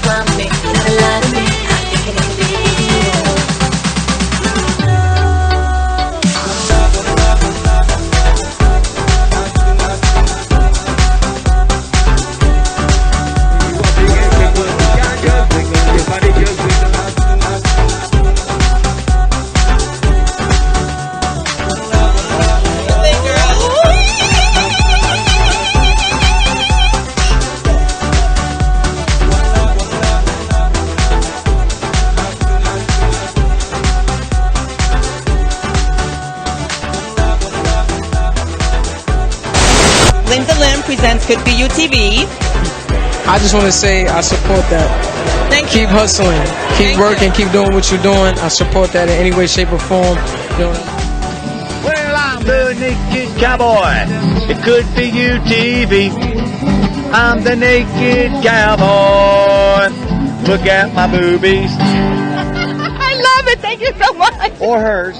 from me, never lie to me. I think it can be Linda Lynn presents Could Be You TV. I just want to say I support that. Thank Keep you. hustling, keep working, keep doing what you're doing. I support that in any way, shape, or form. Well, I'm the naked cowboy. It could be you, TV. I'm the naked cowboy. Look at my boobies. I love it. Thank you so much. Or hers.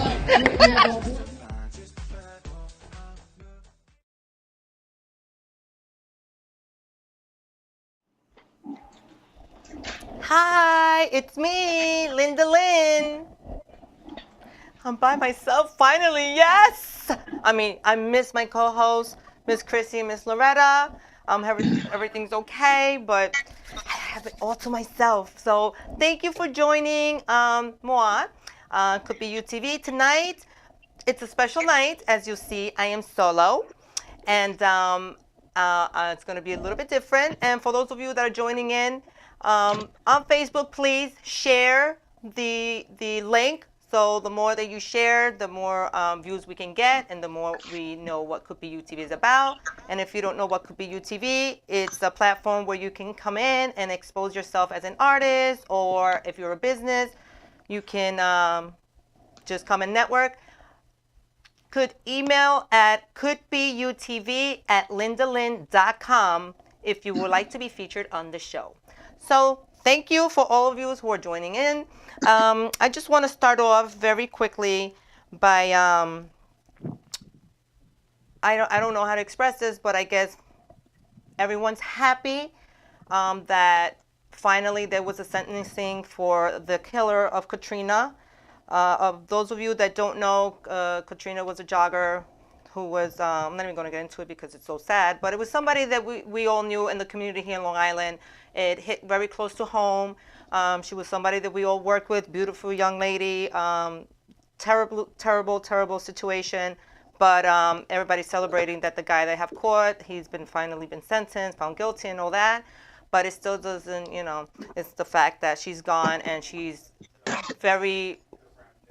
Hi, it's me, Linda Lynn. I'm by myself finally, yes! I mean, I miss my co-hosts, Miss Chrissy and Miss Loretta. Everything's okay, but I have it all to myself. So thank you for joining moi. Could Be You TV tonight. It's a special night. As you see, I am solo. And it's going to be a little bit different. And for those of you that are joining in, on Facebook, please share the link. So the more that you share, the more views we can get, and the more we know what Could Be You TV is about. And if you don't know what Could Be You TV, it's a platform where you can come in and expose yourself as an artist, or if you're a business, you can just come and network. Could email at couldbeyoutv@lindalyn.com if you would like to be featured on the show. So thank you for all of you who are joining in. I just want to start off very quickly by I don't know how to express this, but I guess everyone's happy that finally there was a sentencing for the killer of Katrina. Of those of you that don't know, Katrina was a jogger who was, I'm not even going to get into it because it's so sad, but it was somebody that we all knew in the community here in Long Island. It hit very close to home. She was somebody that we all worked with, beautiful young lady, terrible situation. But everybody's celebrating that the guy they have caught, he's finally been sentenced, found guilty and all that. But it still doesn't, it's the fact that she's gone and she's very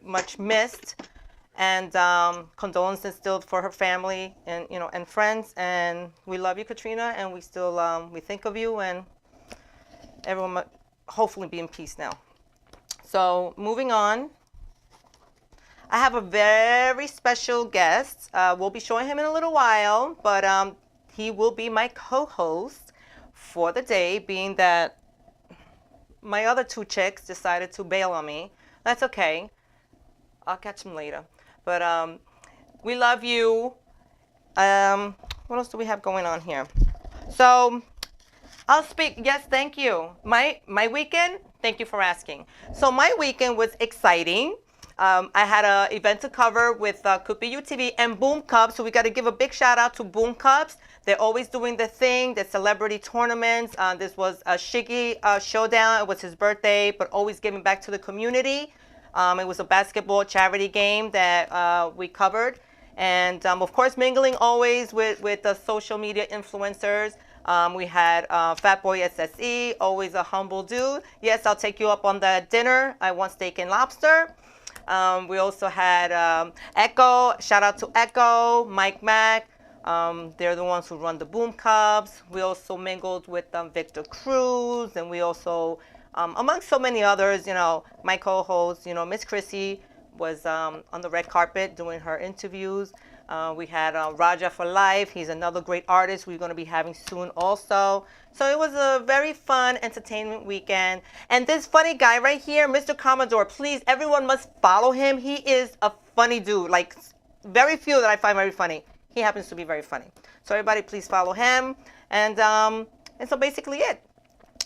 much missed. And condolences still for her family and and friends. And we love you, Katrina, and we still we think of you, and everyone might hopefully be in peace now. So moving on, I have a very special guest. We'll be showing him in a little while, but he will be my co-host for the day, being that my other two chicks decided to bail on me. That's okay. I'll catch them later. But we love you. What else do we have going on here? So I'll speak. Yes, thank you. My weekend, thank you for asking. So my weekend was exciting. I had an event to cover with Could Be You TV and Boom Cups. So we got to give a big shout out to Boom Cups. They're always doing the thing, the celebrity tournaments. This was a Shiggy showdown. It was his birthday, but always giving back to the community. It was a basketball charity game that we covered. And of course, mingling always with the social media influencers. We had Fatboy SSE, always a humble dude. Yes, I'll take you up on that dinner. I want steak and lobster. We also had Echo. Shout out to Echo, Mike Mack. They're the ones who run the Boom Cubs. We also mingled with Victor Cruz, and we also, among so many others, my co-host, Miss Chrissy was on the red carpet doing her interviews. We had Raja for Life. He's another great artist we're going to be having soon also. So it was a very fun entertainment weekend. And this funny guy right here, Mr. Commodore, please, everyone must follow him. He is a funny dude, like very few that I find very funny. He happens to be very funny. So everybody please follow him. And so basically it.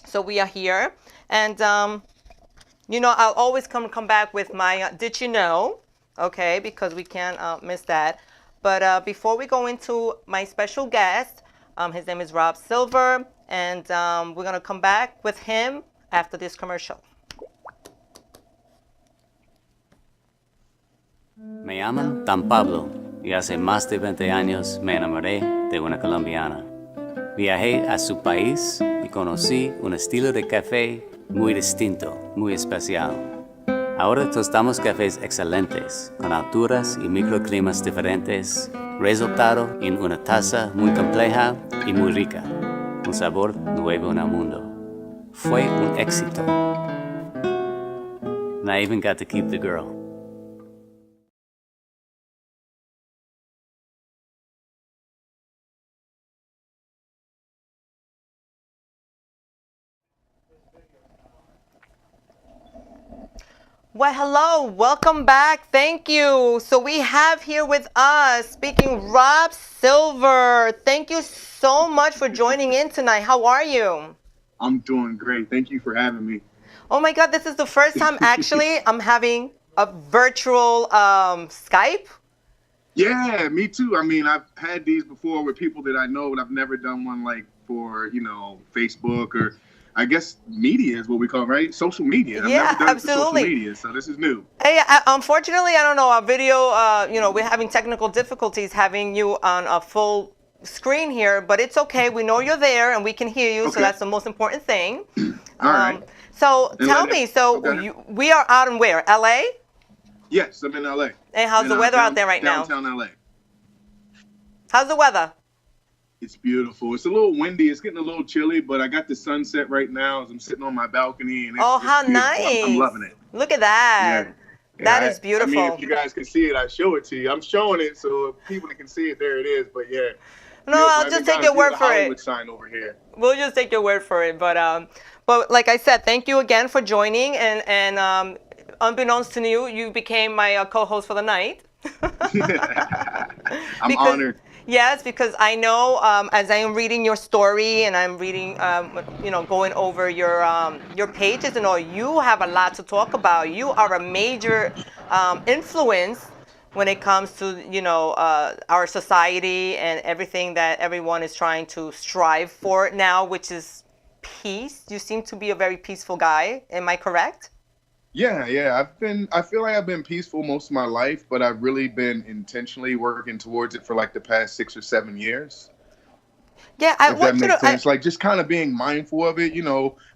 So we are here, and I'll always come back with my did you know, okay, because we can't miss that. But before we go into my special guest, his name is Rob Silver, and we're gonna come back with him after this commercial. Me llaman Dan Pablo y hace más de 20 años me enamoré de una colombiana. Viajé a su país y conocí un estilo de café muy distinto, muy especial. Ahora tostamos cafés excelentes, con alturas y microclimas diferentes, resultado en una taza muy compleja y muy rica, un sabor nuevo en el mundo. Fue un éxito. And I even got to keep the girl. Well, hello, welcome back. Thank you. So we have here with us, speaking, Rob Silver. Thank you so much for joining in tonight. How are you? I'm doing great. Thank you for having me. Oh my God, this is the first time actually I'm having a virtual Skype. Yeah, me too. I mean, I've had these before with people that I know, but I've never done one like for, Facebook or I guess media is what we call it, right? Social media. I've Yeah, never done it for absolutely. social media, so this is new. Hey, unfortunately, I don't know, our video, we're having technical difficulties having you on a full screen here, but it's okay. We know you're there and we can hear you, so Okay. that's the most important thing. All right. So And tell let me, it- so okay. we are out in where? LA? Yes, I'm in LA. And how's In, the weather out there right now? Downtown LA. How's the weather? It's beautiful. It's a little windy. It's getting a little chilly, but I got the sunset right now as I'm sitting on my balcony. And it's, Oh, it's how beautiful. nice. I'm loving it. Look at that. Yeah. That Yeah, is beautiful. I mean, if you guys can see it, I show it to you. I'm showing it, so if people that can see it, there it is. But yeah. No, Beautiful. I'll I just even take got your a word beautiful for it. Hollywood sign over here. We'll just take your word for it. But like I said, thank you again for joining. And unbeknownst to you, you became my co-host for the night. I'm Because- honored. Yes, because I know as I am reading your story and I'm reading, going over your pages and all, you have a lot to talk about. You are a major influence when it comes to our society and everything that everyone is trying to strive for now, which is peace. You seem to be a very peaceful guy. Am I correct? Yeah. I feel like I've been peaceful most of my life, but I've really been intentionally working towards it for like the past 6 or 7 years. Yeah, I If that want you makes to. sense. Like just kind of being mindful of it.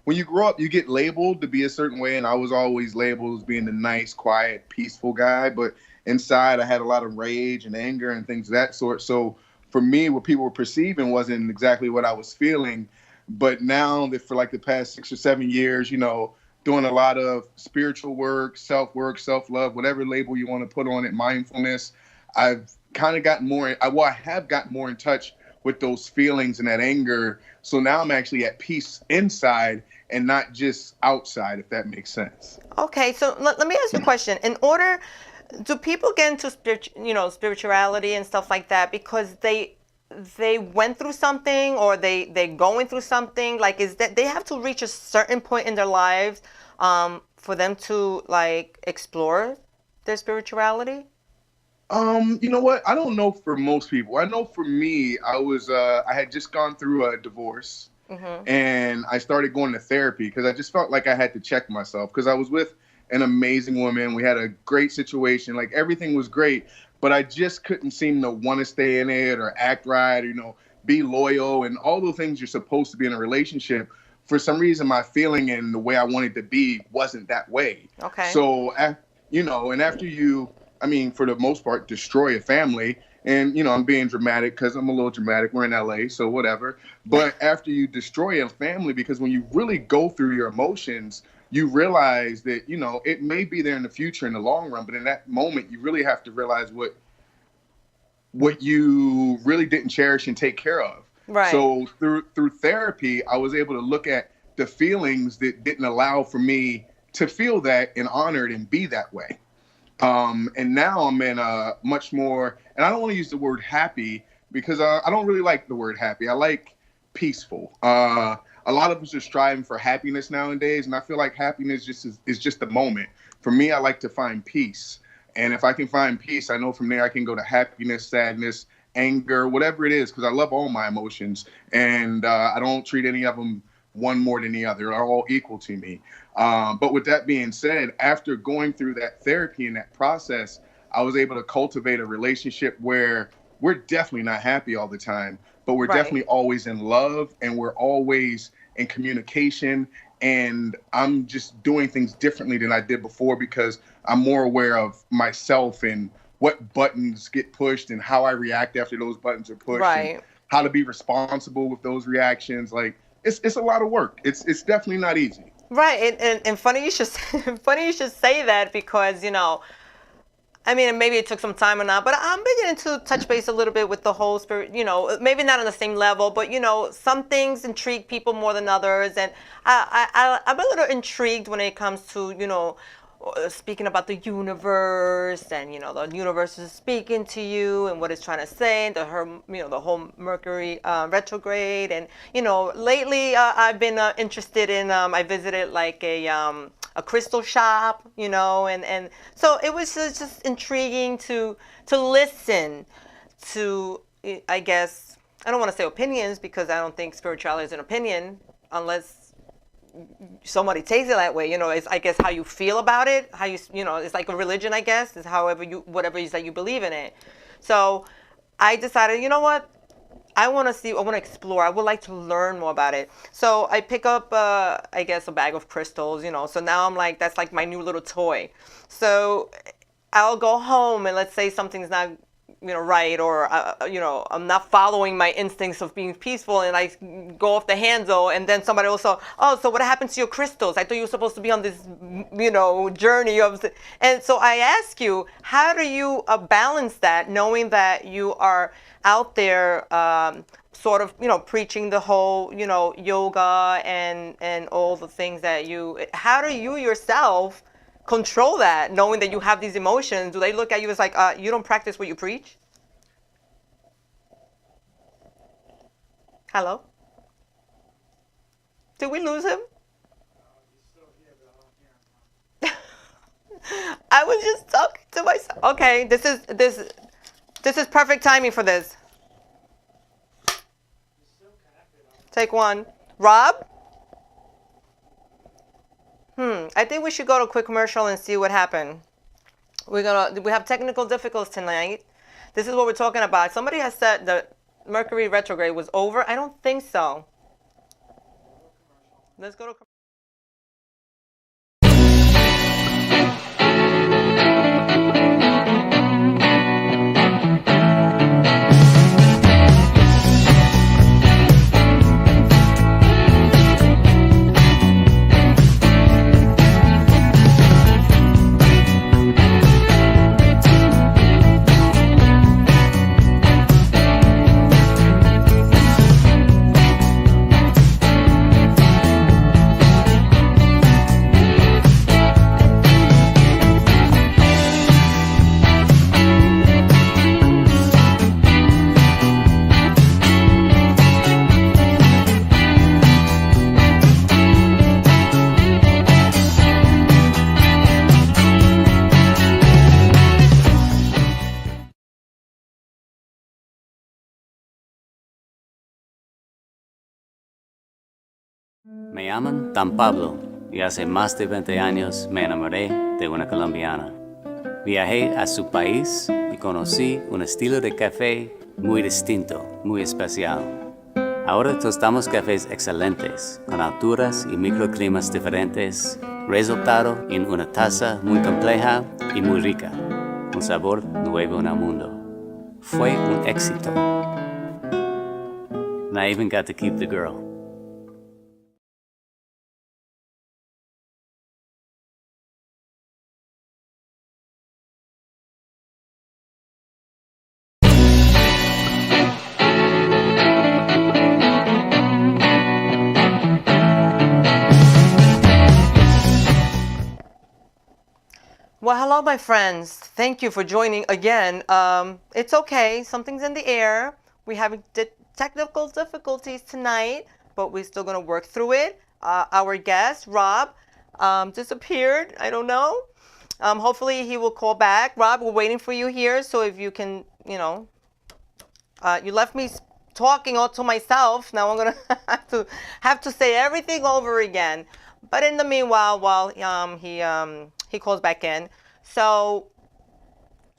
When you grow up, you get labeled to be a certain way, and I was always labeled as being the nice, quiet, peaceful guy. But inside, I had a lot of rage and anger and things of that sort. So for me, what people were perceiving wasn't exactly what I was feeling. But now that for like the past 6 or 7 years, doing a lot of spiritual work, self-love, whatever label you want to put on it, mindfulness, I've kind of gotten more, I have gotten more in touch with those feelings and that anger. So now I'm actually at peace inside and not just outside, if that makes sense. Okay, so let me ask you a question. Do people get into spirituality and stuff like that because they went through something or they're going through something? Like, is that they have to reach a certain point in their lives for them to like explore their spirituality? You know what? I don't know for most people. I know for me, I had just gone through a divorce. Mm-hmm. And I started going to therapy because I just felt like I had to check myself because I was with an amazing woman. We had a great situation. Like everything was great, but I just couldn't seem to want to stay in it or act right, or, be loyal and all the things you're supposed to be in a relationship. For some reason, my feeling and the way I wanted to be wasn't that way. Okay. So, and after you, for the most part, destroy a family, and, I'm being dramatic because I'm a little dramatic. We're in LA, so whatever. But after you destroy a family, because when you really go through your emotions, you realize that, it may be there in the future in the long run, but in that moment, you really have to realize what you really didn't cherish and take care of. Right. So through therapy, I was able to look at the feelings that didn't allow for me to feel that and honor it and be that way. And now I'm in a much more, and I don't want to use the word happy because I don't really like the word happy. I like peaceful. a lot of us are striving for happiness nowadays, and I feel like happiness is just a moment. For me, I like to find peace. And if I can find peace, I know from there I can go to happiness, sadness, anger, whatever it is, because I love all my emotions. And I don't treat any of them one more than the other. They're all equal to me. But with that being said, after going through that therapy and that process, I was able to cultivate a relationship where we're definitely not happy all the time, but we're Right. definitely always in love and we're always in communication. And I'm just doing things differently than I did before because I'm more aware of myself and what buttons get pushed and how I react after those buttons are pushed. Right. And how to be responsible with those reactions. Like it's a lot of work. It's definitely not easy. Right, and funny you should funny you should say that because I mean, maybe it took some time or not, but I'm beginning to touch base a little bit with the whole spirit, maybe not on the same level, but, some things intrigue people more than others. And I'm a little intrigued when it comes to, speaking about the universe and, the universe is speaking to you and what it's trying to say, the whole Mercury retrograde. And, lately I've been interested in, I visited like a crystal shop, and so it was just intriguing to listen to, I guess, I don't want to say opinions because I don't think spirituality is an opinion unless somebody takes it that way. It's, I guess, how you feel about it, how it's like a religion, I guess, is whatever it is that you believe in it. So I decided, you know what? I want to explore. I would like to learn more about it. So I pick up, I guess, a bag of crystals, So now I'm like, that's like my new little toy. So I'll go home and let's say something's not, right, or, I'm not following my instincts of being peaceful and I go off the handle and then somebody will say, oh, so what happened to your crystals? I thought you were supposed to be on this, journey of, and so I ask you, how do you balance that knowing that you are out there sort of, preaching the whole, yoga and all the things that how do you yourself control that, knowing that you have these emotions? Do they look at you as like, you don't practice what you preach? Hello? Did we lose him? I was just talking to myself. Okay, this is perfect timing for this. Take one. Rob? I think we should go to a quick commercial and see what happened. We have technical difficulties tonight. This is what we're talking about. Somebody has said that Mercury retrograde was over. I don't think so. Let's go to Me llaman Dan Pablo y hace más de 20 años me enamoré de una colombiana. Viajé a su país y conocí un estilo de café muy distinto, muy especial. Ahora tostamos cafés excelentes, con alturas y microclimas diferentes, resultado en una taza muy compleja y muy rica, un sabor nuevo en el mundo. Fue un éxito. And I even got to keep the girl. Well, hello, my friends. Thank you for joining again. It's okay. Something's in the air. We're having technical difficulties tonight. but we're still going to work through it. Our guest, Rob, disappeared. I don't know. Hopefully he will call back. Rob, we're waiting for you here. So if you can, you left me talking all to myself. Now I'm going to have to say everything over again. But in the meanwhile, while he calls back in, so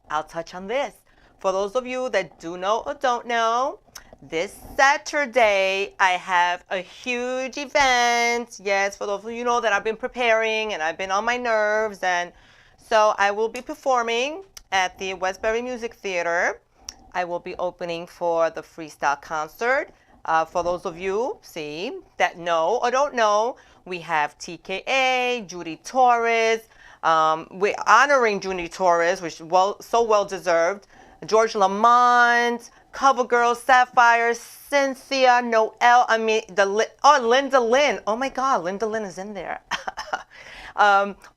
I'll touch on this. For those of you that do know or don't know, this Saturday I have a huge event. Yes, for those of you know that I've been preparing and I've been on my nerves, and so I will be performing at the Westbury Music Theater. I will be opening for the freestyle concert. For those of you, that know or don't know, we have TKA, Judy Torres. We're honoring Judy Torres, which is so well deserved. George Lamont, CoverGirl, Sapphire, Cynthia, Noel. Linda Lynn. Oh my God, Linda Lynn is in there.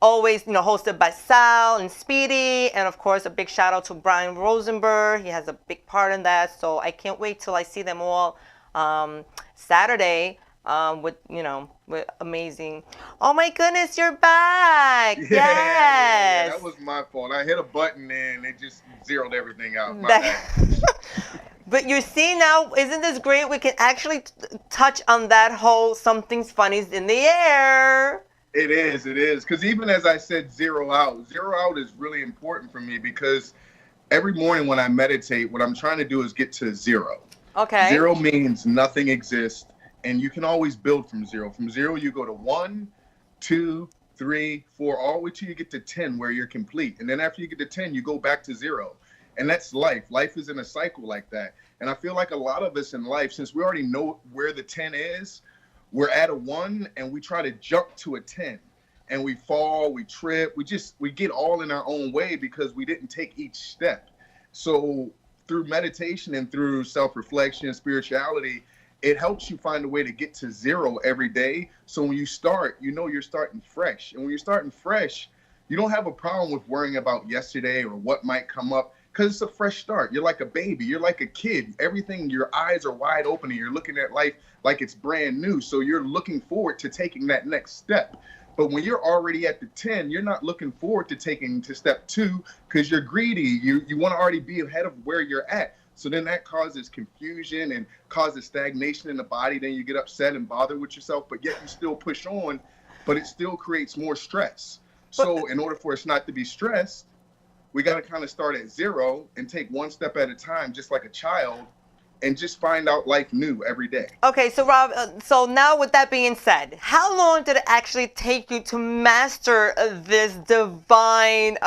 Always, hosted by Sal and Speedy, and of course a big shout out to Brian Rosenberg. He has a big part in that, so I can't wait till I see them all Saturday with amazing. Oh my goodness, you're back! Yeah, Yes. yeah, that was my fault. I hit a button and it just zeroed everything out. My bad. But you see now, isn't this great? We can actually touch on that whole something's funny's in the air. It is. Because even as I said, zero out is really important for me, because every morning when I meditate, what I'm trying to do is get to zero. Okay. Zero means nothing exists, and you can always build from zero. From zero, you go to 1, 2, 3, 4, all the way till you get to 10, where you're complete. And then after you get to 10, you go back to zero. And that's life. Life is in a cycle like that. And I feel like a lot of us in life, since we already know where the 10 is, we're at a 1 and we try to jump to a 10, and we fall, we trip, we get all in our own way because we didn't take each step. So through meditation and through self-reflection and spirituality, it helps you find a way to get to zero every day. So when you start, you're starting fresh. And when you're starting fresh, you don't have a problem with worrying about yesterday or what might come up, because it's a fresh start. You're like a baby. You're like a kid. Everything, your eyes are wide open and you're looking at life like it's brand new. So you're looking forward to taking that next step. But when you're already at the 10, you're not looking forward to taking to step 2 because you're greedy. You want to already be ahead of where you're at. So then that causes confusion and causes stagnation in the body. Then you get upset and bother with yourself, but yet you still push on, but it still creates more stress. So in order for us not to be stressed, we got to kind of start at zero and take one step at a time, just like a child, and just find out life new every day. Okay, so Rob, so now with that being said, how long did it actually take you to master this divine,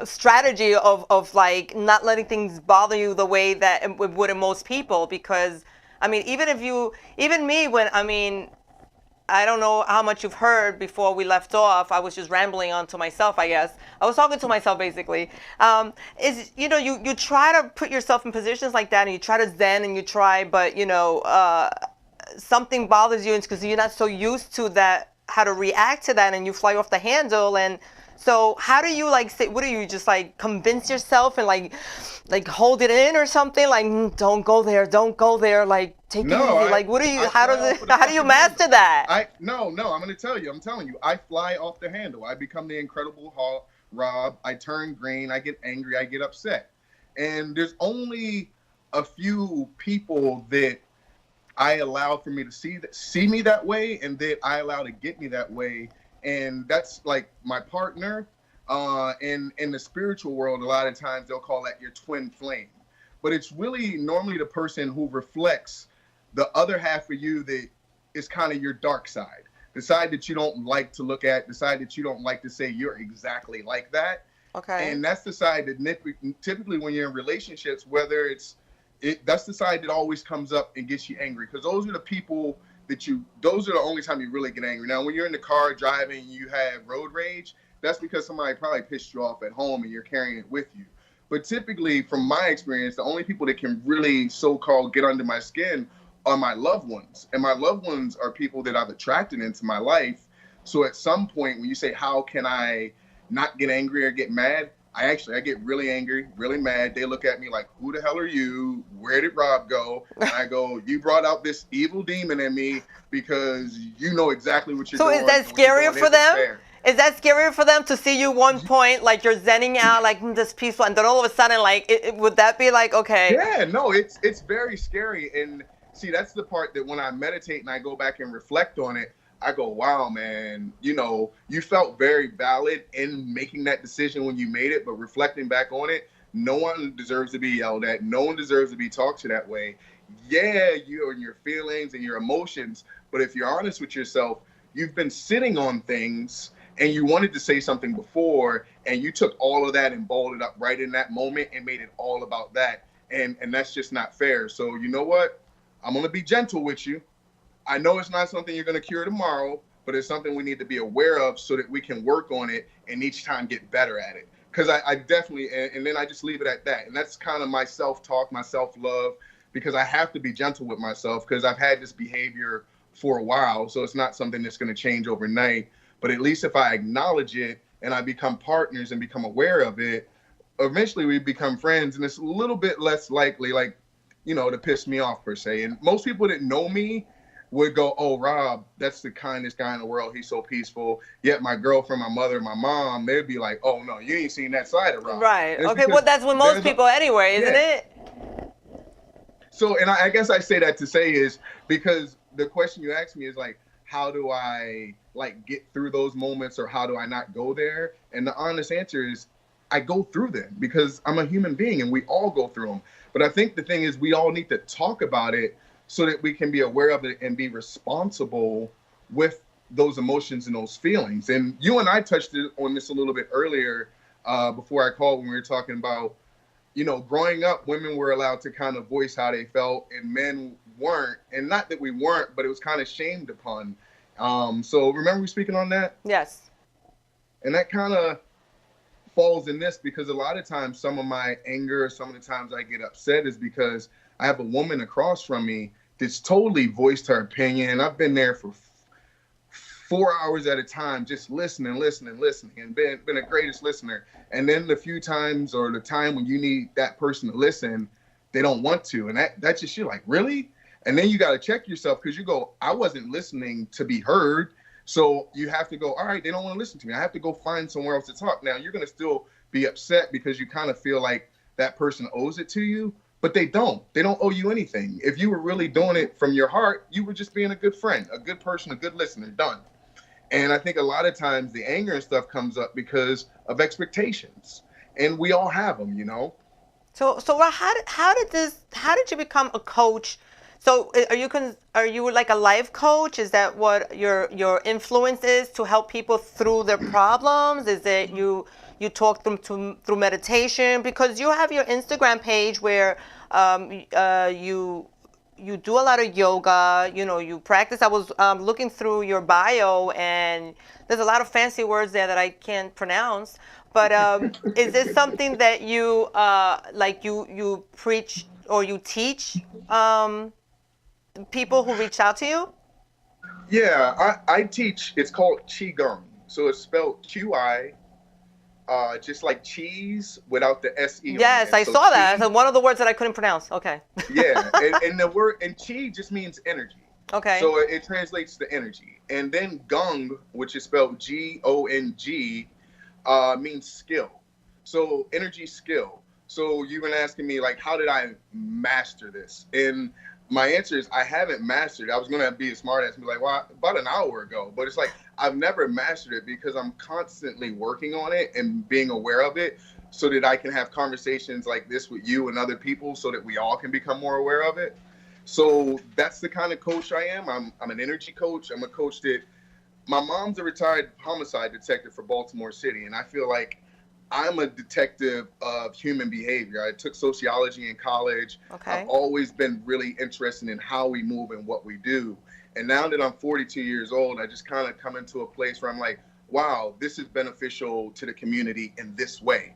strategy of like not letting things bother you the way that it would in most people? Because, even me, I don't know how much you've heard before we left off. I was just rambling on to myself, I guess. I was talking to myself, basically. You try to put yourself in positions like that, and you try to zen, and you try, but, something bothers you, and it's because you're not so used to that, how to react to that, and you fly off the handle. And so how do you, say, what do you just, convince yourself and, hold it in or something? Don't go there, take it easy. What do you, how do you master that? No, I'm going to tell you. I'm telling you, I fly off the handle. I become the Incredible Hulk, Rob. I turn green. I get angry. I get upset. And there's only a few people that I allow for me to see me that way, and that I allow to get me that way. And that's like my partner. In the spiritual world, a lot of times they'll call that your twin flame. But it's really normally the person who reflects the other half of you that is kind of your dark side. The side that you don't like to look at, the side that you don't like to say you're exactly like that. Okay. And that's the side that typically when you're in relationships, that's the side that always comes up and gets you angry. Because those are the people those are the only time you really get angry. Now, when you're in the car driving, you have road rage, that's because somebody probably pissed you off at home and you're carrying it with you. But typically, from my experience, the only people that can really so-called get under my skin are my loved ones. And my loved ones are people that I've attracted into my life. So at some point, when you say, how can I not get angry or get mad? I get really angry, really mad. They look at me like, who the hell are you? Where did Rob go? And I go, you brought out this evil demon in me because you know exactly what you're So doing. is that and what you're scarier doing for isn't them? fair." Is that scarier for them to see you one point like you're zenning out like this peaceful, and then all of a sudden like would that be like okay? Yeah, no, it's very scary. And see, that's the part that when I meditate and I go back and reflect on it, I go, wow, man, you know, you felt very valid in making that decision when you made it, but reflecting back on it, no one deserves to be yelled at. No one deserves to be talked to that way. Yeah, you and your feelings and your emotions, but if you're honest with yourself, you've been sitting on things and you wanted to say something before, and you took all of that and balled it up right in that moment and made it all about that. And that's just not fair. So you know what? I'm gonna be gentle with you. I know it's not something you're gonna cure tomorrow, but it's something we need to be aware of so that we can work on it and each time get better at it. Because I definitely, and then I just leave it at that. And that's kind of my self-talk, my self-love, because I have to be gentle with myself because I've had this behavior for a while. So it's not something that's gonna change overnight. But at least if I acknowledge it and I become partners and become aware of it, eventually we become friends, and it's a little bit less likely, like, you know, to piss me off per se. And most people that know me would go, oh, Rob, that's the kindest guy in the world. He's so peaceful. Yet my girlfriend, my mother, my mom, they'd be like, oh, no, you ain't seen that side of Rob. Right. It's Okay. because Well, that's with most there's people anyway, isn't Yeah. it? So, and I guess I say that to say is because the question you asked me is like, how do I like get through those moments, or how do I not go there? And the honest answer is I go through them because I'm a human being and we all go through them. But I think the thing is we all need to talk about it so that we can be aware of it and be responsible with those emotions and those feelings. And you and I touched on this a little bit earlier before I called, when we were talking about, you know, growing up, women were allowed to kind of voice how they felt and men weren't. And not that we weren't, but it was kind of shamed upon. So remember we speaking on that? Yes. And that kind of falls in this because a lot of times some of my anger, some of the times I get upset is because I have a woman across from me that's totally voiced her opinion. I've been there for 4 hours at a time, just listening, and been the greatest listener. And then the few times or the time when you need that person to listen, they don't want to. And that's just, you're like, really? And then you got to check yourself because you go, I wasn't listening to be heard. So you have to go, all right, they don't want to listen to me. I have to go find somewhere else to talk. Now, you're going to still be upset because you kind of feel like that person owes it to you, but they don't. They don't owe you anything. If you were really doing it from your heart, you were just being a good friend, a good person, a good listener, done. And I think a lot of times the anger and stuff comes up because of expectations. And we all have them, you know? So how did you become a coach? So are you like a life coach? Is that what your influence is, to help people through their problems? Is it you talk them through meditation? Because you have your Instagram page where you do a lot of yoga, you know, you practice. I was looking through your bio, and there's a lot of fancy words there that I can't pronounce. But is this something that you you preach or you teach people who reach out to you? Yeah, I teach. It's called Qigong. So it's spelled QI, just like cheese without the SE. Yes, I saw that. That's one of the words that I couldn't pronounce. Okay. Yeah, and the word, and Qi just means energy. Okay. So it translates to energy. And then Gong, which is spelled Gong, means skill. So energy skill. So you've been asking me, like, how did I master this? And my answer is I haven't mastered it. I was going to be a smart ass and be like, well, about an hour ago. But it's like I've never mastered it because I'm constantly working on it and being aware of it so that I can have conversations like this with you and other people so that we all can become more aware of it. So that's the kind of coach I am. I'm an energy coach. I'm a coach that my mom's a retired homicide detective for Baltimore City. And I feel like I'm a detective of human behavior. I took sociology in college. Okay. I've always been really interested in how we move and what we do. And now that I'm 42 years old, I just kind of come into a place where I'm like, wow, this is beneficial to the community in this way.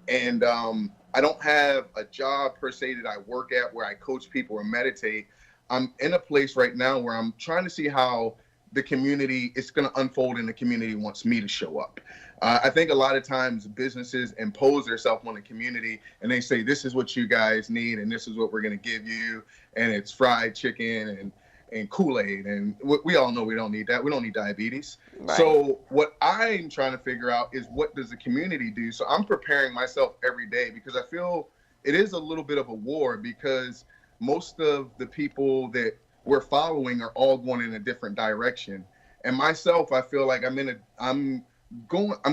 And I don't have a job per se that I work at where I coach people or meditate. I'm in a place right now where I'm trying to see how the community, it's going to unfold and the community wants me to show up. I think a lot of times businesses impose themselves on the community and they say, this is what you guys need and this is what we're going to give you. And it's fried chicken and Kool-Aid. And we all know we don't need that. We don't need diabetes. Right. So what I'm trying to figure out is what does the community do? So I'm preparing myself every day because I feel it is a little bit of a war because most of the people that we're following are all going in a different direction. And myself, I feel like I'm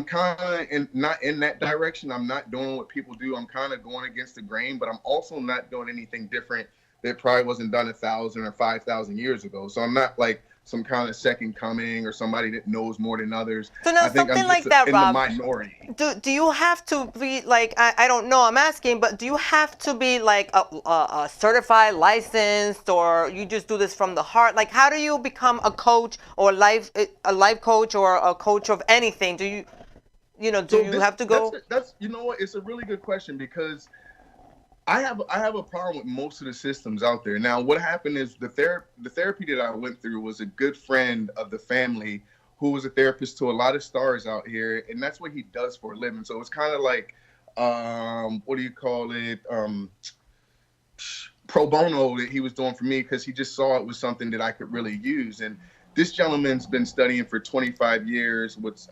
kind of not in that direction. I'm not doing what people do. I'm kind of going against the grain, but I'm also not doing anything different that probably wasn't done 1,000 or 5,000 years ago. So I'm not like some kind of second coming or somebody that knows more than others. So now I think something I'm like just that, in Rob. the minority. Do you have to be like, I don't know, I'm asking, but do you have to be like a certified, licensed, or you just do this from the heart? Like, how do you become a coach or a life coach or a coach of anything? Do you have to go? That's you know what? It's a really good question because I have a problem with most of the systems out there. Now, what happened is the therapy that I went through was a good friend of the family who was a therapist to a lot of stars out here, and that's what he does for a living. So it's kind of like, what do you call it? Pro bono that he was doing for me because he just saw it was something that I could really use. And this gentleman's been studying for 25 years with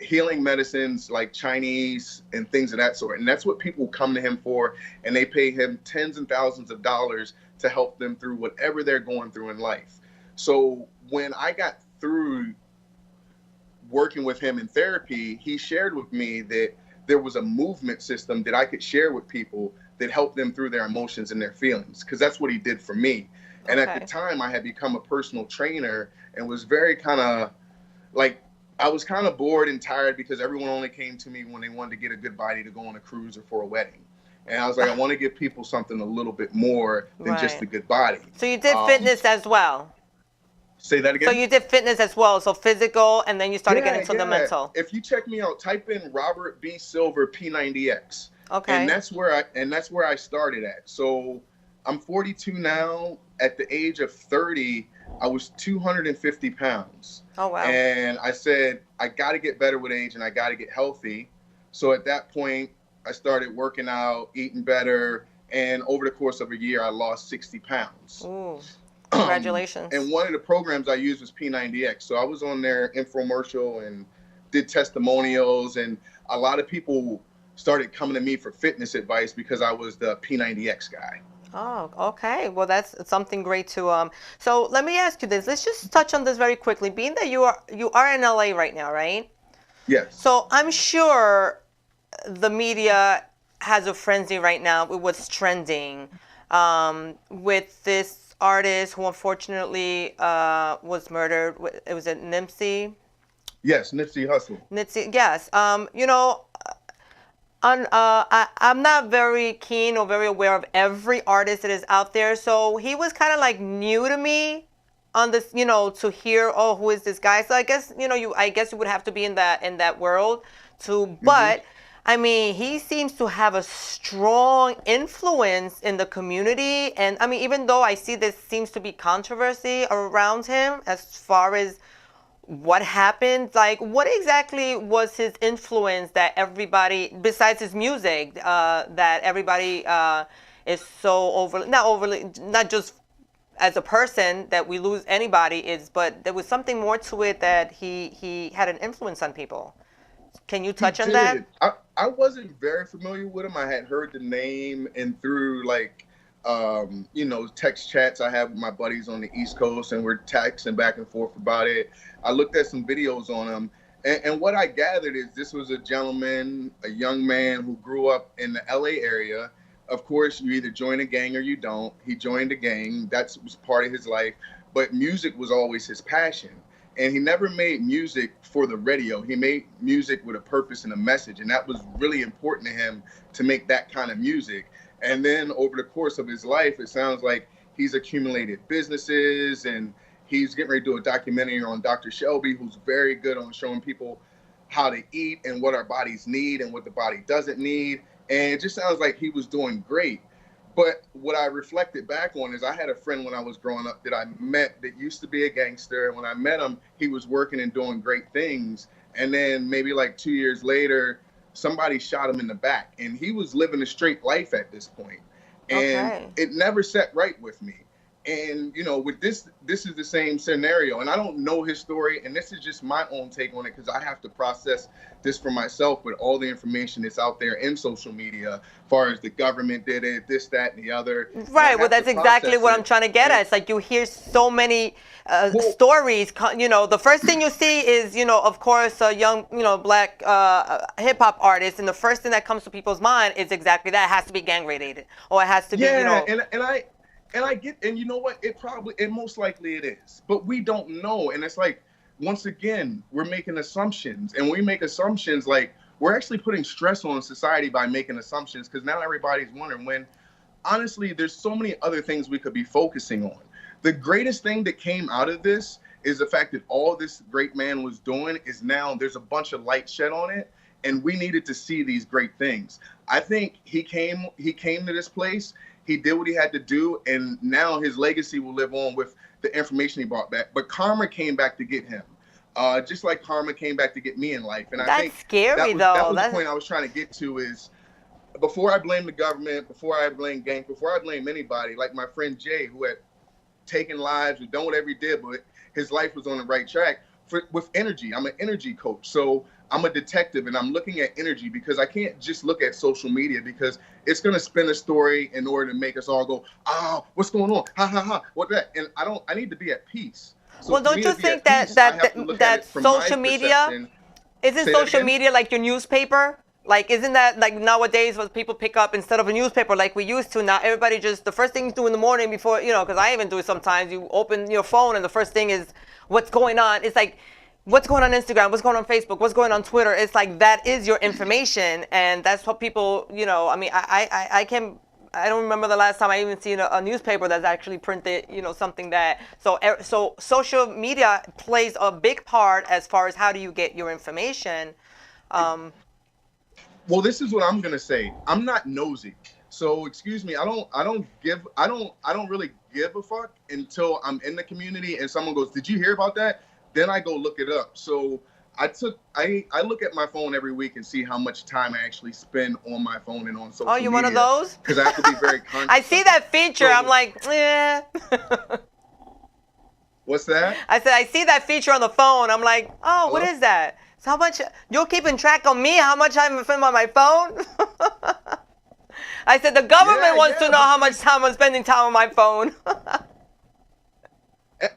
healing medicines like Chinese and things of that sort. And that's what people come to him for. And they pay him tens and thousands of dollars to help them through whatever they're going through in life. So when I got through working with him in therapy, he shared with me that there was a movement system that I could share with people that helped them through their emotions and their feelings. Because that's what he did for me. And at the time I had become a personal trainer and was very kind of like, I was kind of bored and tired because everyone only came to me when they wanted to get a good body to go on a cruise or for a wedding. And I was like, I want to give people something a little bit more than just a good body. So you did fitness as well. Say that again? So you did fitness as well. So physical, and then you started getting into the mental. If you check me out, type in Robert B. Silver P90X. Okay. And that's where I started at. So I'm 42 now. At the age of 30, I was 250 pounds. Oh, wow. And I said, I got to get better with age and I got to get healthy. So at that point, I started working out, eating better. And over the course of a year, I lost 60 pounds. Ooh, congratulations. And one of the programs I used was P90X. So I was on their infomercial and did testimonials. And a lot of people started coming to me for fitness advice because I was the P90X guy. Oh, okay. Well, that's something great to So let me ask you this. Let's just touch on this very quickly. Being that you are in LA right now, right? Yes. So I'm sure the media has a frenzy right now with what's trending, with this artist who unfortunately was murdered. It was a Nipsey. Yes, Nipsey Hussle. Nipsey, yes. I'm not very keen or very aware of every artist that is out there. So he was kind of like new to me on this, to hear, oh, who is this guy? So I guess, I guess you would have to be in that world to, but I mean, he seems to have a strong influence in the community. And I mean, even though I see this seems to be controversy around him as far as what happened, like what exactly was his influence that everybody, besides his music, that everybody is so not just as a person that we lose anybody but there was something more to it that he had an influence on people. Can you touch on that? I wasn't very familiar with him. I had heard the name and through like text chats I have with my buddies on the East Coast, and we're texting back and forth about it. I looked at some videos on him, and what I gathered is this was a gentleman, a young man who grew up in the LA area. Of course, you either join a gang or you don't. He joined a gang. That was part of his life, but music was always his passion. And he never made music for the radio. He made music with a purpose and a message, and that was really important to him to make that kind of music. And then over the course of his life, it sounds like he's accumulated businesses, and he's getting ready to do a documentary on Dr. Shelby, who's very good on showing people how to eat and what our bodies need and what the body doesn't need. And it just sounds like he was doing great. But what I reflected back on is I had a friend when I was growing up that I met that used to be a gangster. And when I met him, he was working and doing great things. And then maybe like 2 years later, somebody shot him in the back. And he was living a straight life at this point. And Okay. it never set right with me. And, you know, with this is the same scenario. And I don't know his story. And this is just my own take on it because I have to process this for myself with all the information that's out there in social media, as far as the government did it, this, that, and the other. And I Right. Well, have that's to exactly process what it. I'm trying to get at. It's like you hear so many Well- stories. You know, the first thing you see is, you know, of course, a young, you know, black hip hop artist, and the first thing that comes to people's mind is exactly that. It has to be gang related, or it has to be, you know. And I get, and you know what? It most likely it is, but we don't know. And it's like, once again, we're making assumptions, and we make assumptions like we're actually putting stress on society by making assumptions because now everybody's wondering when, honestly, there's so many other things we could be focusing on. The greatest thing that came out of this is the fact that all this great man was doing is now there's a bunch of light shed on it, and we needed to see these great things. I think he came to this place. He did what he had to do, and now his legacy will live on with the information he brought back. But karma came back to get him, just like karma came back to get me in life. And I That's think scary, that though. was the point I was trying to get to is before I blame the government, before I blame gangs, before I blame anybody, like my friend Jay, who had taken lives and done whatever he did, but his life was on the right track. With energy, I'm an energy coach. So I'm a detective and I'm looking at energy because I can't just look at social media because it's going to spin a story in order to make us all go, oh, what's going on? Ha ha ha. What that? And I need to be at peace. So Well, for don't me you to be think at peace, I have to look at that it from my social media perception. isn't Say that social again? media like your newspaper? Like, isn't that like nowadays what people pick up instead of a newspaper like we used to? Now everybody just the first thing you do in the morning before, you know, because I even do it sometimes. You open your phone and the first thing is what's going on. It's like what's going on Instagram, what's going on Facebook, what's going on Twitter. It's like that is your information, and that's what people, you know. I mean, I don't remember the last time I even seen a newspaper that's actually printed, you know, something that. So social media plays a big part as far as how do you get your information. Well, this is what I'm gonna say. I'm not nosy, so excuse me. I don't really give a fuck until I'm in the community and someone goes, "Did you hear about that?" Then I go look it up. So I look at my phone every week and see how much time I actually spend on my phone and on social media. Oh, you one of those? Because I have to be very conscious. I see that feature. So- I'm like, eh. What's that? I said, I see that feature on the phone. I'm like, oh, what Hello? is that? So how much, you're keeping track of me, how much I'm spending on my phone? I said, the government wants to know how much time I'm spending time on my phone.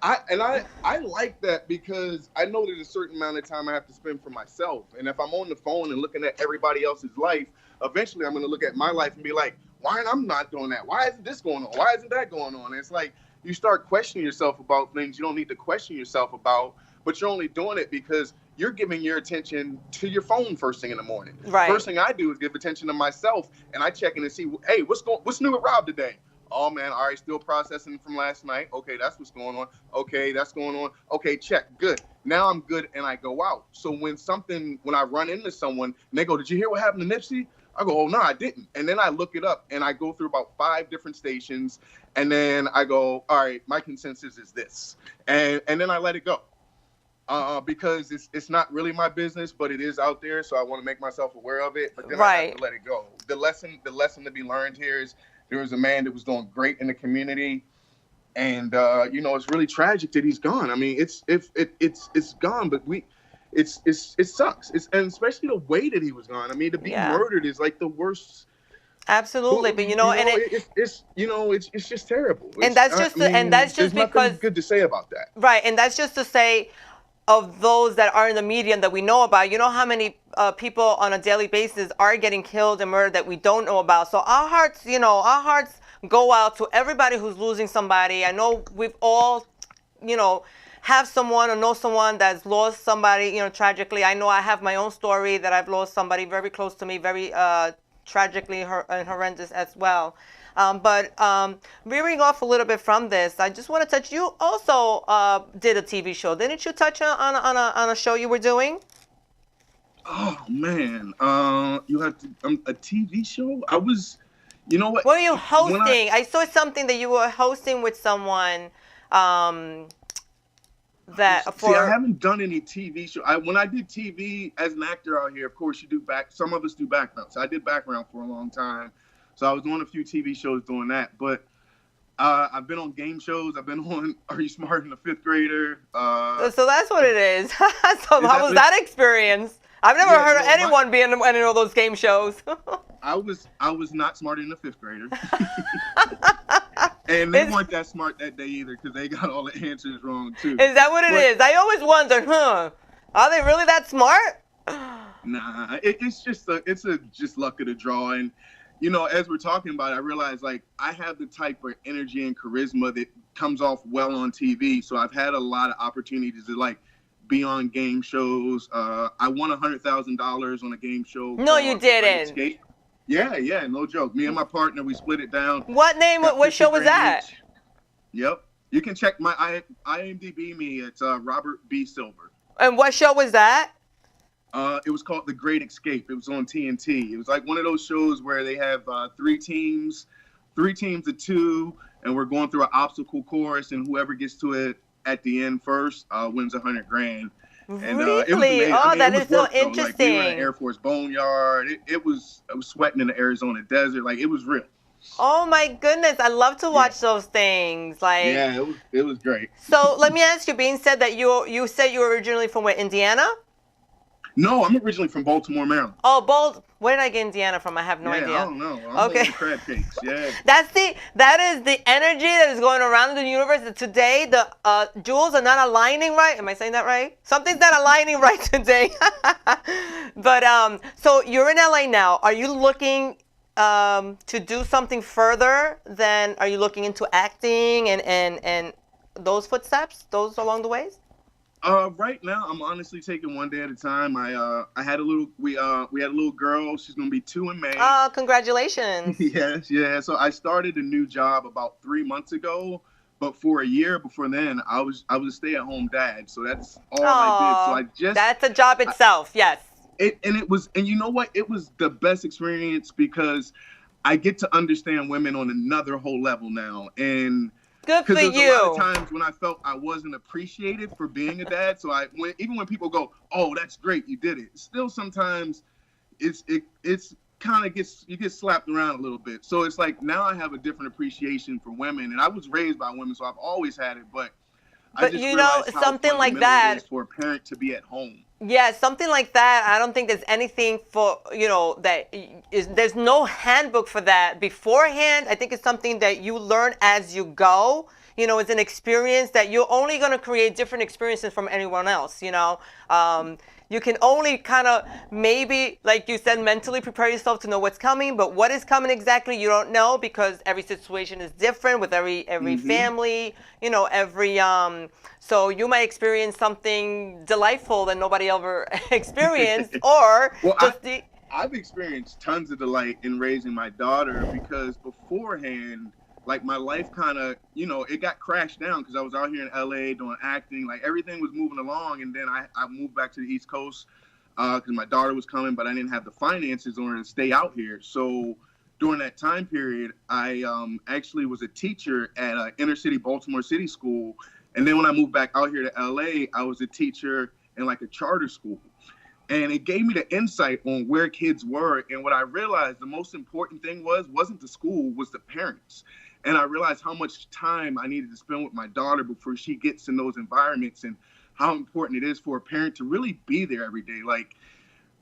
I like that because I know there's a certain amount of time I have to spend for myself. And if I'm on the phone and looking at everybody else's life, eventually I'm going to look at my life and be like, why am I not doing that? Why isn't this going on? Why isn't that going on? And it's like you start questioning yourself about things you don't need to question yourself about, but you're only doing it because you're giving your attention to your phone first thing in the morning. Right. First thing I do is give attention to myself, and I check in and see, hey, what's new with Rob today? Oh man, all right, still processing from last night. Okay, that's what's going on. Okay, that's going on. Okay, check, good. Now I'm good, and I go out. So when I run into someone and they go, "Did you hear what happened to Nipsey?" I go, "Oh no, I didn't." And then I look it up, and I go through about 5 different stations, and then I go, "All right, my consensus is this," and then I let it go. Because it's not really my business, but it is out there, so I want to make myself aware of it. But then I have to let it go. The lesson to be learned here is there was a man that was doing great in the community, and it's really tragic that he's gone. I mean, it's gone, but it sucks. And especially the way that he was gone. I mean, to be murdered is like the worst. Absolutely, but it's just terrible. And that's just there's because nothing good to say about that. Right, and that's just to say of those that are in the media and that we know about. You know how many people on a daily basis are getting killed and murdered that we don't know about. So our hearts go out to everybody who's losing somebody. I know we've all, have someone or know someone that's lost somebody, tragically. I know I have my own story that I've lost somebody very close to me, very tragically and horrendous as well. But veering off a little bit from this, I just want to touch. You also did a TV show, didn't you? Touch on a show you were doing? Oh man, you have to a TV show. I was, You know what? Were you When hosting? I saw something that you were hosting with someone. That See, I for haven't done any TV show. When I did TV as an actor out here, of course you do some of us do background. So I did background for a long time. So I was on a few TV shows doing that. But I've been on game shows. I've been on Are You Smarter Than a Fifth Grader? so that's what it is. So how that was what- that experience? I've never Yeah, heard of no, anyone being in any of those game shows. I was not smarter than a fifth grader. And they weren't that smart that day either because they got all the answers wrong too. Is that what it But- is? I always wondered, are they really that smart? Nah, it's just just luck of the draw. And you know, as we're talking about it, I realize like I have the type of energy and charisma that comes off well on TV. So I've had a lot of opportunities to like be on game shows. I won $100,000 on a game show. No, called you The Great didn't. Escape. Yeah, no joke. Me and my partner, we split it down. What name? Got What 50 show was grand that? each. Yep. You can check my IMDb me. It's Robert B. Silver. And what show was that? It was called The Great Escape. It was on TNT. It was like one of those shows where they have three teams of two, and we're going through an obstacle course, and whoever gets to it at the end first wins $100,000. And it was Really? amazing. Oh, I mean, that it was is so work, though. Like, we were interesting. in Air Force Boneyard. I was sweating in the Arizona desert. Like, it was real. Oh my goodness, I love to watch those things. Like, Yeah, it was great. so let me ask you. Being said that you said you were originally from where, Indiana? No, I'm originally from Baltimore, Maryland. Oh, where did I get Indiana from? I have no yeah, idea. I don't know. I'm Okay. okay. Crab cakes. Yeah. That is the energy that is going around in the universe. Today, the jewels are not aligning right. Am I saying that right? Something's not aligning right today. But so you're in LA now. Are you looking to do something further than? Are you looking into acting and those footsteps, those along the ways? Right now, I'm honestly taking one day at a time. I had a little. We had a little girl. She's gonna be 2 in May. Oh, congratulations. Yes, yeah. So I started a new job about 3 months ago, but for a year before then, I was a stay-at-home dad. So that's all I did. So That's a job itself. Yes. and you know what? It was the best experience because I get to understand women on another whole level now, and Good for because there's you. a lot of times when I felt I wasn't appreciated for being a dad. So even when people go, "Oh, that's great, you did it," still sometimes it's kind of you get slapped around a little bit. So it's like now I have a different appreciation for women, and I was raised by women, so I've always had it. But I But just you know, realized how something like fundamental that- it is for a parent to be at home. Yeah, something like that. I don't think there's anything for, there's no handbook for that beforehand. I think it's something that you learn as you go. It's an experience that you're only going to create different experiences from anyone else, You can only kind of maybe, like you said, mentally prepare yourself to know what's coming, but what is coming exactly, you don't know because every situation is different with every family, so you might experience something delightful that nobody ever experienced, or Well, just I've experienced tons of delight in raising my daughter because beforehand, like my life kind of, it got crashed down because I was out here in LA doing acting, like everything was moving along. And then I moved back to the East Coast because my daughter was coming, but I didn't have the finances in order to stay out here. So during that time period, I actually was a teacher at an inner city Baltimore City school. And then when I moved back out here to LA, I was a teacher in like a charter school. And it gave me the insight on where kids were. And what I realized the most important thing wasn't the school, was the parents. And I realized how much time I needed to spend with my daughter before she gets in those environments and how important it is for a parent to really be there every day. Like,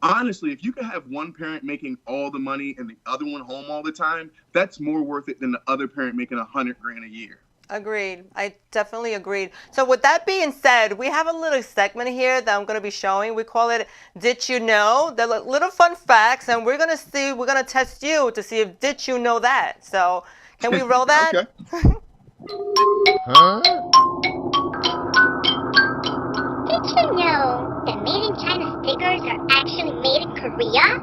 honestly, if you could have one parent making all the money and the other one home all the time, that's more worth it than the other parent making $100,000 a year. Agreed. I definitely agreed. So with that being said, we have a little segment here that I'm going to be showing. We call it Did You Know? The little fun facts, and we're going to test you to see if did you know that. So can we roll that? Okay. Did you know that made in China stickers are actually made in Korea?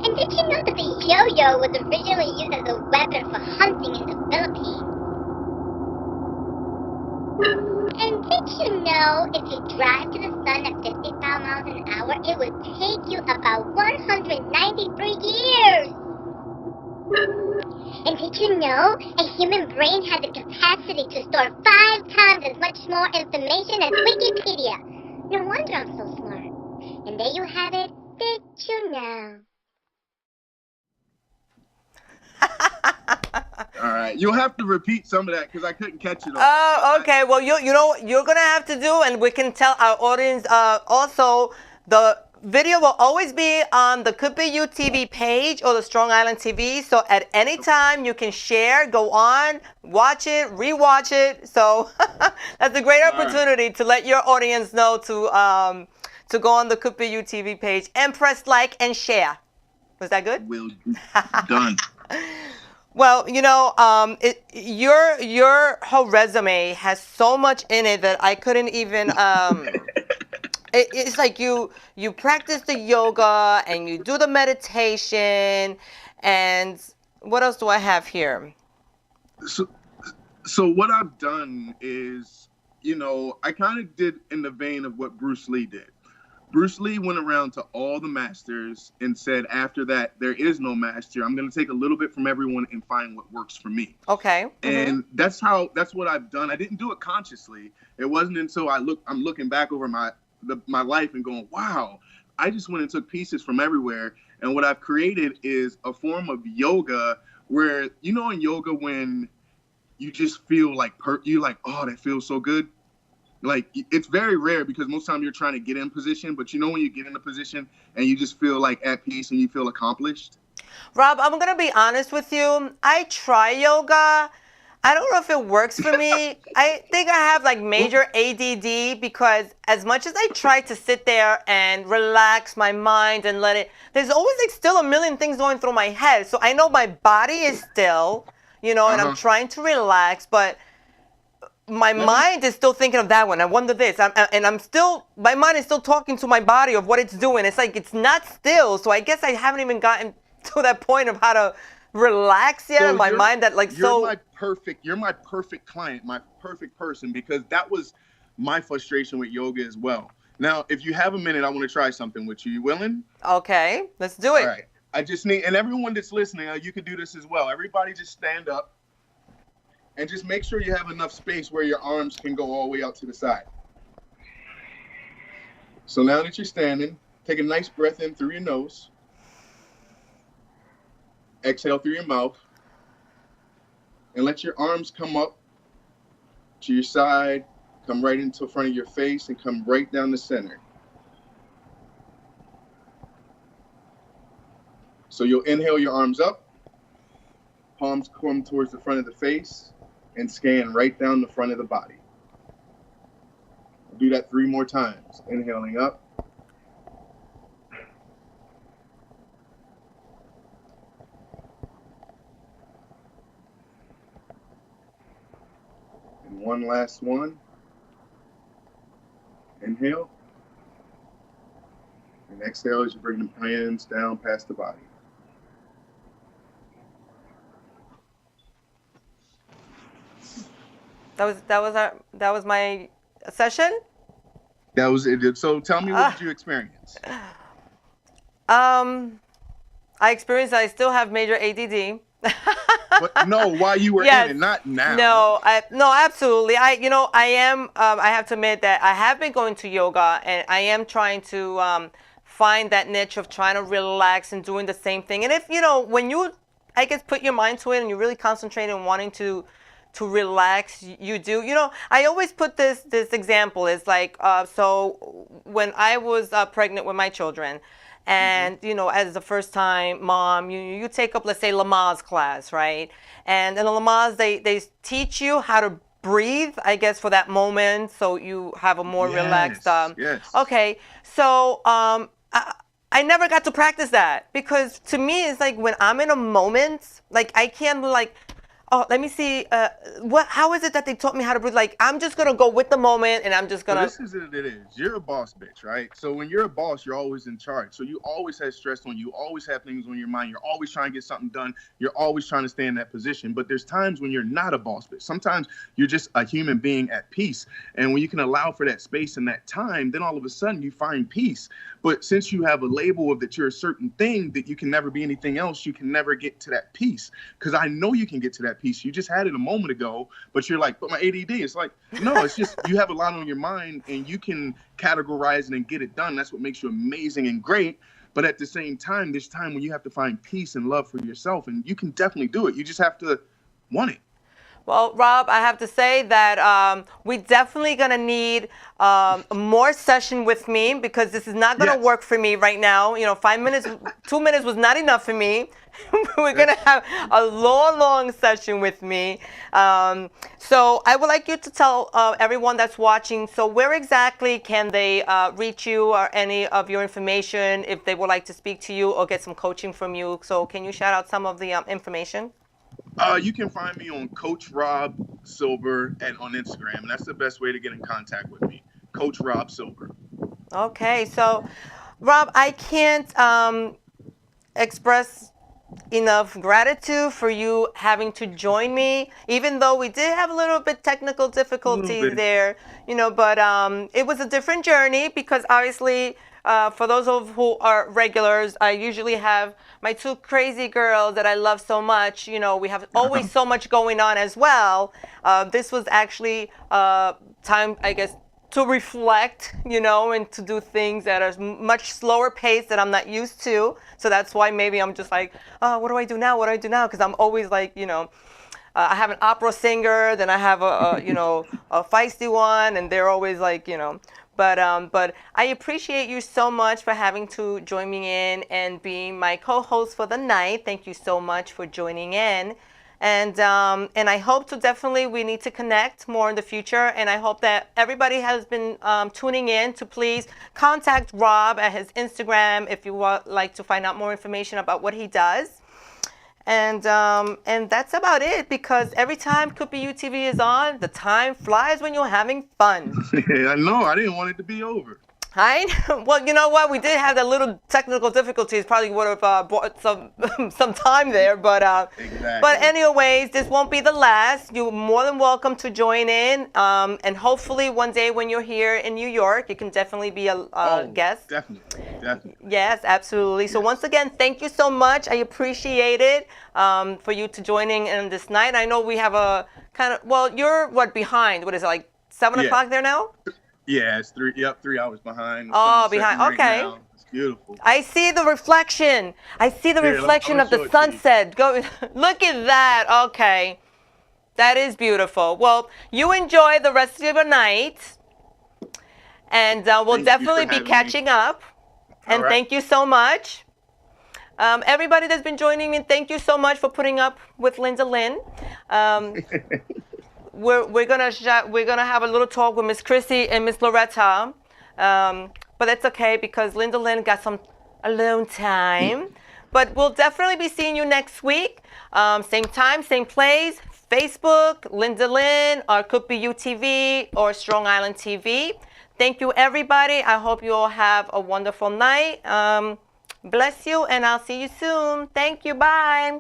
And did you know that the yo-yo was originally used as a weapon for hunting in the Philippines? And did you know if you drive to the sun at 55 miles an hour, it would take you about 193 years? And did you know a human brain has the capacity to store 5 times as much more information as Wikipedia? No wonder I'm so smart. And there you have it. Did you know? All right, you'll have to repeat some of that because I couldn't catch it all. Oh, okay. Well, you know what you're gonna have to do, and we can tell our audience. Also, the video will always be on the Could Be You TV page or the Strong Island TV. So at any time you can share, go on, watch it, rewatch it. So that's a great opportunity to let your audience know to go on the Could Be You TV page and press like and share. Was that good? Will do. Done. Well, you know, your whole resume has so much in it that I couldn't even. It's like you practice the yoga and you do the meditation, and what else do I have here? So what I've done is, you know, I kind of did in the vein of what Bruce Lee did. Bruce Lee went around to all the masters and said, after that, there is no master. I'm going to take a little bit from everyone and find what works for me. Okay. And that's what I've done. I didn't do it consciously. It wasn't until I'm looking back over my life and going, wow, I just went and took pieces from everywhere. And what I've created is a form of yoga where, you know, in yoga, when you just feel like, you're like, oh, that feels so good. Like, it's very rare because most time you're trying to get in position, but you know when you get in a position and you just feel like at peace and you feel accomplished? Rob, I'm going to be honest with you. I try yoga. I don't know if it works for me. I think I have like major ADD because as much as I try to sit there and relax my mind and let it, there's always like still a million things going through my head. So I know my body is still, you know, and I'm trying to relax, but my mind is still thinking of that one. I wonder this. My mind is still talking to my body of what it's doing. It's like it's not still. So I guess I haven't even gotten to that point of how to relax yet. So my mind that like you're my perfect client, my perfect person, because that was my frustration with yoga as well. Now, if you have a minute, I want to try something with you. You willing? Okay, let's do it. All right. I just need, and everyone that's listening, you could do this as well. Everybody just stand up. And just make sure you have enough space where your arms can go all the way out to the side. So now that you're standing, take a nice breath in through your nose. Exhale through your mouth. And let your arms come up to your side, come right into front of your face, and come right down the center. So you'll inhale your arms up. Palms come towards the front of the face. And scan right down the front of the body. Do that 3 more times. Inhaling up. And one last one. Inhale. And exhale as you bring the hands down past the body. That was my session. That was it. So tell me, what did you experience? I experienced I still have major ADD. But no, while you were in it, not now. No, absolutely. I have to admit that I have been going to yoga, and I am trying to find that niche of trying to relax and doing the same thing. And if, you know, when you, I guess, put your mind to it and you really concentrate on wanting to relax, you do. You know, I always put this example is like, so when I was pregnant with my children, and you know, as the first time mom, you take up, let's say, Lamaze class, right? And in the Lamaze, they teach you how to breathe, I guess, for that moment, so you have a more relaxed. Yes. Okay, so I never got to practice that because to me it's like when I'm in a moment, like I can't like, oh, let me see. How is it that they taught me how to breathe? Like, I'm just gonna go with the moment, and I'm just So gonna. this is what it is. You're a boss bitch, right? So when you're a boss, you're always in charge. So you always have stress on you. Always have things on your mind. You're always trying to get something done. You're always trying to stay in that position. But there's times when you're not a boss bitch. Sometimes you're just a human being at peace. And when you can allow for that space and that time, then all of a sudden you find peace. But since you have a label of that you're a certain thing, that you can never be anything else, you can never get to that peace. Because I know you can get to that peace. You just had it a moment ago, but you're like, but my ADD. It's like, no, it's just you have a lot on your mind and you can categorize it and get it done. That's what makes you amazing and great. But at the same time, there's time when you have to find peace and love for yourself, and you can definitely do it. You just have to want it. Well, Rob, I have to say that we definitely gonna need more session with me, because this is not gonna Yes. work for me right now. 5 minutes, 2 minutes was not enough for me. We're gonna have a long session with me. So I would like you to tell everyone that's watching. So where exactly can they reach you, or any of your information, if they would like to speak to you or get some coaching from you? So can you shout out some of the information? You can find me on Coach Rob Silver and on Instagram, and that's the best way to get in contact with me. Coach Rob Silver. Okay, so Rob, I can't express enough gratitude for you having to join me, even though we did have a little bit technical difficulties bit. there, but it was a different journey, because obviously for those of who are regulars, I usually have my two crazy girls that I love so much. We have always so much going on as well. This was actually time, I guess, to reflect, and to do things at a much slower pace that I'm not used to. So that's why maybe I'm just like, oh, what do I do now? What do I do now? Because I'm always like, I have an opera singer, then I have a feisty one, and they're always like, But I appreciate you so much for having to join me in and being my co-host for the night. Thank you so much for joining in. And I hope to definitely, we need to connect more in the future. And I hope that everybody has been tuning in to please contact Rob at his Instagram if you would like to find out more information about what he does. And that's about it, because every time Could Be You TV is on, the time flies when you're having fun. I know. I didn't want it to be over. Well, you know what? We did have that little technical difficulties. Probably would have brought some time there, but Exactly. But anyways, this won't be the last. You're more than welcome to join in, and hopefully one day when you're here in New York, you can definitely be a guest. Definitely. Yes, absolutely. So once again, thank you so much. I appreciate it for you to joining in this night. I know we have a kind of, well, you're behind? What is it, like 7 o'clock there now? Yeah, it's 3 hours behind. Oh, Sun's behind. setting right Okay. now. It's beautiful. I see the reflection. Here, Of let me the show it to you. sunset. Go look at that. Okay. That is beautiful. Well, you enjoy the rest of your night. And we'll Thank you definitely for be having me. catching up. And All right. thank you so much. Everybody that's been joining me, thank you so much for putting up with Linda Lynn. We're gonna have a little talk with Miss Chrissy and Miss Loretta, but that's okay because Linda Lynn got some alone time. But we'll definitely be seeing you next week, same time, same place. Facebook, Linda Lynn, or Could Be You TV, or Strong Island TV. Thank you, everybody. I hope you all have a wonderful night. Bless you, and I'll see you soon. Thank you. Bye.